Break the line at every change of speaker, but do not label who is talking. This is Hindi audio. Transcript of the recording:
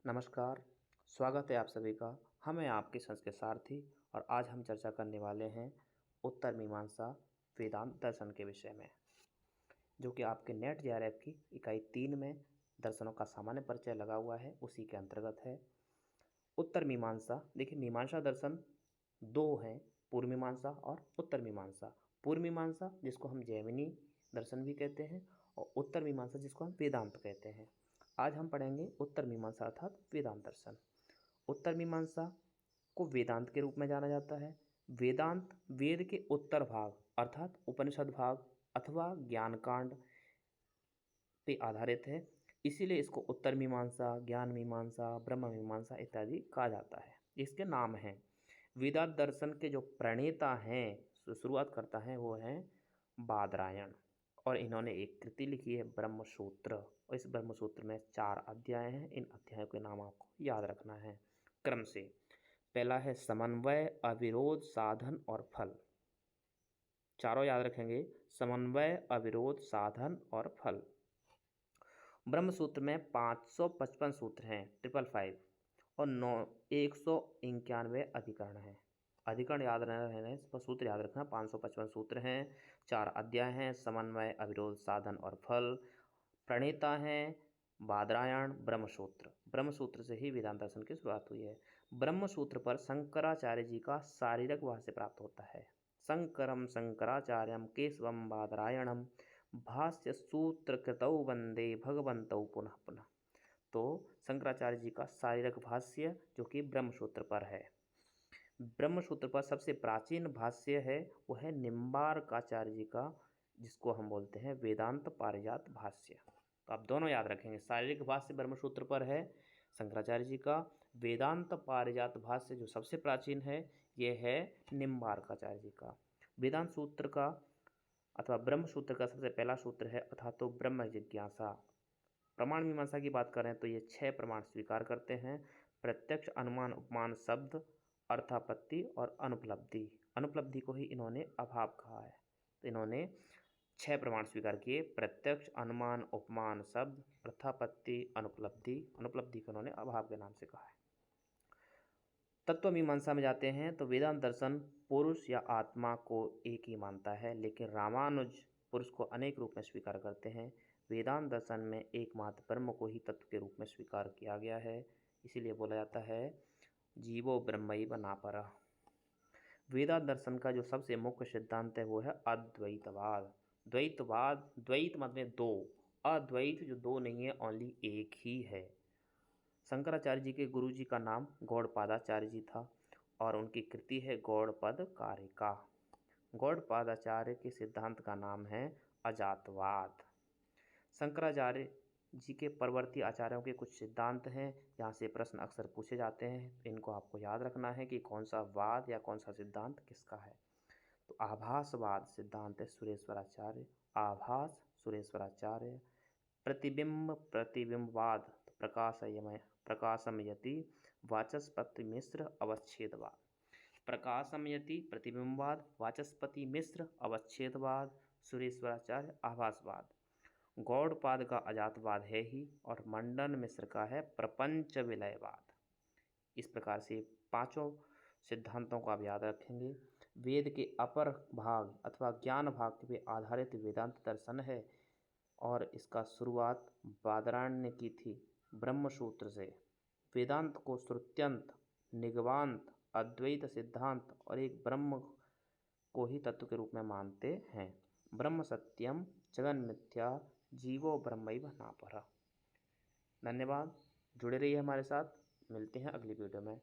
नमस्कार, स्वागत है आप सभी का। हम हैं आपके संस्कृत सारथी और आज हम चर्चा करने वाले हैं उत्तर मीमांसा वेदांत दर्शन के विषय में, जो कि आपके नेट जेआरएफ की इकाई 3 में दर्शनों का सामान्य परिचय लगा हुआ है, उसी के अंतर्गत है। उत्तर मीमांसा, देखिए मीमांसा दर्शन दो हैं, पूर्व मीमांसा और उत्तर मीमांसा। पूर्व मीमांसा जिसको हम जैमिनी दर्शन भी कहते हैं और उत्तर मीमांसा जिसको हम वेदांत कहते हैं। आज हम पढ़ेंगे उत्तर मीमांसा अर्थात वेदांत दर्शन। उत्तर मीमांसा को वेदांत के रूप में जाना जाता है। वेदांत वेद के उत्तर भाग अर्थात उपनिषद भाग अथवा ज्ञान कांड पे आधारित है, इसीलिए इसको उत्तर मीमांसा, ज्ञान मीमांसा, ब्रह्म मीमांसा इत्यादि कहा जाता है। इसके नाम हैं। वेदांत दर्शन के जो प्रणेता हैं, शुरुआत करता है, वो हैं बादरायण और इन्होंने एक कृति लिखी है ब्रह्मसूत्र और इस ब्रह्मसूत्र में 4 अध्याय हैं। इन अध्यायों के नाम आपको याद रखना है क्रम से। पहला है समन्वय, अविरोध, साधन और फल। चारों याद रखेंगे, समन्वय, अविरोध, साधन और फल। ब्रह्मसूत्र में 555 सूत्र हैं, 555 और 191 अधिकरण हैं। अधिकरण याद रहने, सूत्र याद रखना। 555 सूत्र हैं, 4 अध्याय हैं, समन्वय, अविरोध, साधन और फल। प्रणेता हैं बादरायण। ब्रह्मसूत्र से ही वेदांत दर्शन की शुरुआत हुई है। ब्रह्मसूत्र पर शंकराचार्य जी का शारीरक भाष्य प्राप्त होता है। शंकरम शंकराचार्यम केशवम बादरायणम भाष्य सूत्र कृतौ वंदे भगवन्तौ पुनः पुनः। तो शंकराचार्य जी का शारीरक भाष्य जो कि ब्रह्मसूत्र पर है। ब्रह्मसूत्र पर सबसे प्राचीन भाष्य है वो है निम्बार्काचार्य जी का, जिसको हम बोलते हैं वेदांत पारिजात भाष्य। तो आप दोनों याद रखेंगे, शारीरिक भाष्य ब्रह्मसूत्र पर है शंकराचार्य जी का, वेदांत पारिजात भाष्य जो सबसे प्राचीन है ये है निम्बार्काचार्य जी का। वेदांत सूत्र का अथवा ब्रह्मसूत्र का सबसे पहला सूत्र है अथा तो ब्रह्म जिज्ञासा। प्रमाण मीमांसा की बात करें तो ये 6 प्रमाण स्वीकार करते हैं। प्रत्यक्ष, अनुमान, उपमान, शब्द, अर्थापत्ति और अनुपलब्धि। अनुपलब्धि को ही इन्होंने अभाव कहा है। तो इन्होंने 6 प्रमाण स्वीकार किए, प्रत्यक्ष, अनुमान, उपमान, शब्द, अर्थापत्ति, अनुपलब्धि। अनुपलब्धि को इन्होंने अभाव के नाम से कहा है। तत्व मीमांसा में जाते हैं तो वेदांत दर्शन पुरुष या आत्मा को एक ही मानता है, लेकिन रामानुज पुरुष को अनेक रूप में स्वीकार करते हैं। वेदांत दर्शन में एकमात्र ब्रह्म को ही तत्व के रूप में स्वीकार किया गया है, इसीलिए बोला जाता है जीवो ब्रह्मैव नापरः। वेदांत दर्शन का जो सबसे मुख्य सिद्धांत है वो है अद्वैतवाद। द्वैतवाद, द्वैत मतलब दो, अद्वैत जो दो नहीं है, ओनली एक ही है। शंकराचार्य जी के गुरु जी का नाम गौड़पादाचार्य जी था और उनकी कृति है गौड़पद कारिका। गौड़पादाचार्य के सिद्धांत का नाम है अजातवाद। शंकराचार्य जी के परवर्ती आचार्यों के कुछ सिद्धांत हैं, यहाँ से प्रश्न अक्सर पूछे जाते हैं, इनको आपको याद रखना है कि कौन सा वाद या कौन सा सिद्धांत किसका है। तो आभासवाद सिद्धांत है सुरेश्वराचार्य, आभास सुरेश्वराचार्य। प्रतिबिंब प्रतिबिंबवाद प्रकाशमयति वाचस्पति मिश्र अवच्छेदवाद। प्रकाशमयति प्रतिबिंबवाद, वाचस्पति मिश्र अवच्छेदवाद, सुरेश्वराचार्य आभासवाद। गौड़पाद का अजातवाद है ही और मंडन मिश्र का है प्रपंच विलयवाद। इस प्रकार से 5 सिद्धांतों को आप याद रखेंगे। वेद के अपर भाग अथवा ज्ञान भाग पे आधारित वेदांत दर्शन है और इसका शुरुआत बादरायण ने की थी ब्रह्मसूत्र से। वेदांत को श्रुत्यंत, निगवांत, अद्वैत सिद्धांत और एक ब्रह्म को ही तत्व के रूप में मानते हैं। ब्रह्म सत्यम जगन मिथ्या जीवो ब्रह्मैव नापरः। धन्यवाद, जुड़े रहिए हमारे साथ, मिलते हैं अगली वीडियो में।